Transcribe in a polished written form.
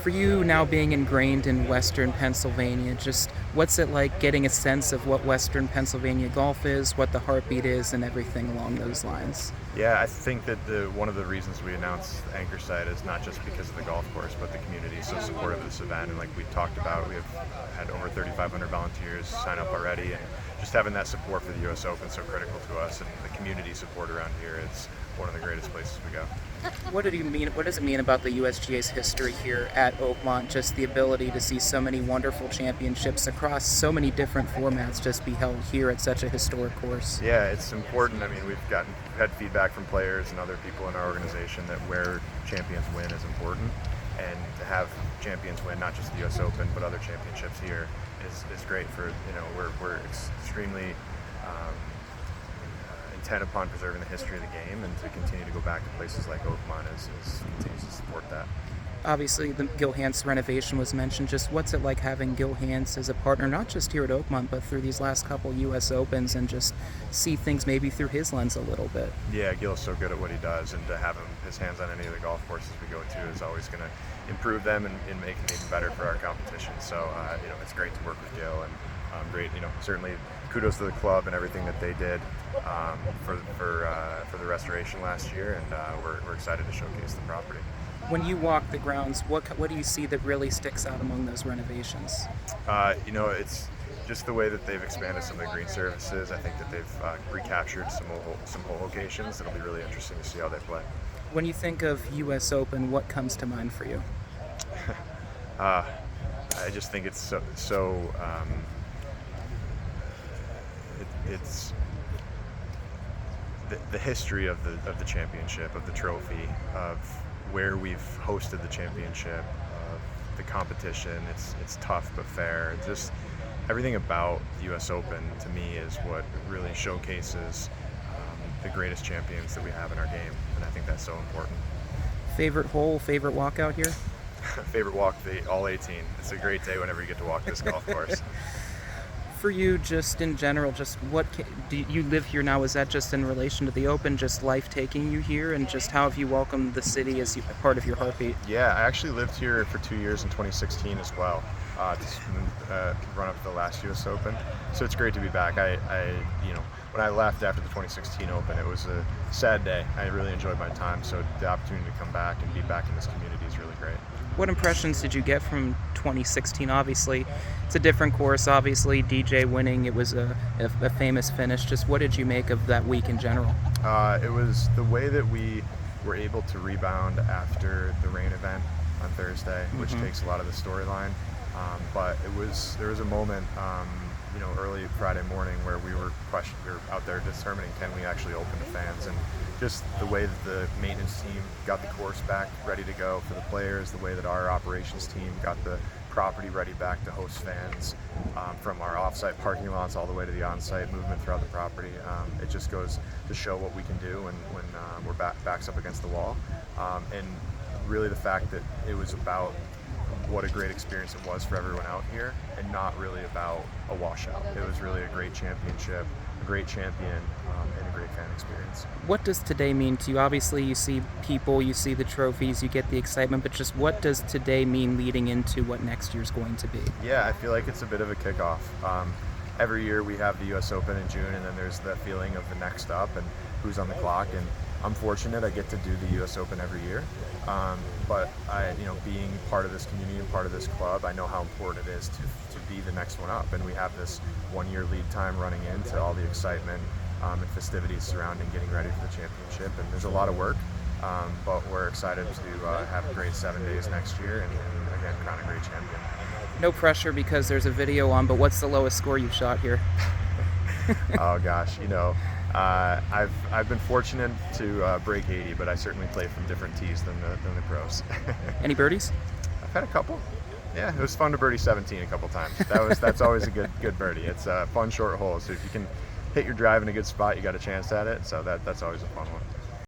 For you now being ingrained in Western Pennsylvania, just what's it like getting a sense of what Western Pennsylvania golf is, what the heartbeat is, and everything along those lines? Yeah, I think that one of the reasons we announced the anchor site is not just because of the golf course, but the community is so supportive of this event. And like we talked about, we have had over 3,500 volunteers sign up already, and just having that support for the U.S. Open is so critical to us. And the community support around here is one of the greatest places we go. What did you mean? What does it mean about the USGA's history here at Oakmont? Just the ability to see so many wonderful championships across so many different formats just be held here at such a historic course. Yeah, it's important. I mean, we've had feedback from players and other people in our organization that where champions win is important, and to have champions win not just the U.S. Open but other championships here is great. For we're extremely intent upon preserving the history of the game, and to continue to go back to places like Oakmont continues to support that. Obviously, the Gil Hanse renovation was mentioned. Just what's it like having Gil Hanse as a partner, not just here at Oakmont, but through these last couple U.S. Opens, and just see things maybe through his lens a little bit? Yeah, Gil's so good at what he does, and to have his hands on any of the golf courses we go to is always going to improve them and make them even better for our competition. So, it's great to work with Gil, and great, certainly kudos to the club and everything that they did for the restoration last year, and we're excited to showcase the property. When you walk the grounds, what do you see that really sticks out among those renovations? It's just the way that they've expanded some of the green surfaces. I think that they've recaptured some hole locations. It'll be really interesting to see how they play. When you think of U.S. Open, what comes to mind for you? I just think it's it's the history of the championship, of the trophy, of where we've hosted the championship, of the competition. It's tough but fair. Just everything about the U.S. Open to me is what really showcases the greatest champions that we have in our game, and I think that's so important. Favorite hole, favorite walkout here? Favorite walk, all 18. It's a great day whenever you get to walk this golf course. For you, just in general, just do you live here now? Is that just in relation to the Open, just life taking you here, and just how have you welcomed the city as part of your heartbeat? Yeah, I actually lived here for 2 years in 2016 as well, to run up to the last U.S. Open. So it's great to be back. When I left after the 2016 Open, it was a sad day. I really enjoyed my time, so the opportunity to come back and be back in this community is really great. What impressions did you get from 2016? Obviously, it's a different course. Obviously, DJ winning, it was a famous finish. Just what did you make of that week in general? It was the way that we were able to rebound after the rain event on Thursday, which takes a lot of the storyline. But there was a moment, early Friday morning where we were out there determining, can we actually open to fans, and just the way that the maintenance team got the course back ready to go for the players, the way that our operations team got the property ready back to host fans, from our off-site parking lots all the way to the on-site movement throughout the property. It just goes to show what we can do when we're backs up against the wall, and really the fact that it was about what a great experience it was for everyone out here, and not really about a washout. It was really a great championship, a great champion, and a great fan experience. What does today mean to you? Obviously, you see people, you see the trophies, you get the excitement, but just what does today mean leading into what next year's going to be? Yeah, I feel like it's a bit of a kickoff. Every year we have the U.S. Open in June, and then there's the feeling of the next up and who's on the clock. And I'm fortunate I get to do the U.S. Open every year. But being part of this community and part of this club, I know how important it is to be the next one up. And we have this 1 year lead time running into all the excitement and festivities surrounding getting ready for the championship. And there's a lot of work, but we're excited to have a great 7 days next year and again, crown a great champion. No pressure because there's a video on, but what's the lowest score you've shot here? Oh gosh, I've been fortunate to break 80, but I certainly play from different tees than the pros. Any birdies? I've had a couple. Yeah, it was fun to birdie 17 a couple times. That's always a good birdie. It's a fun short hole, so if you can hit your drive in a good spot, you got a chance at it. So that's always a fun one.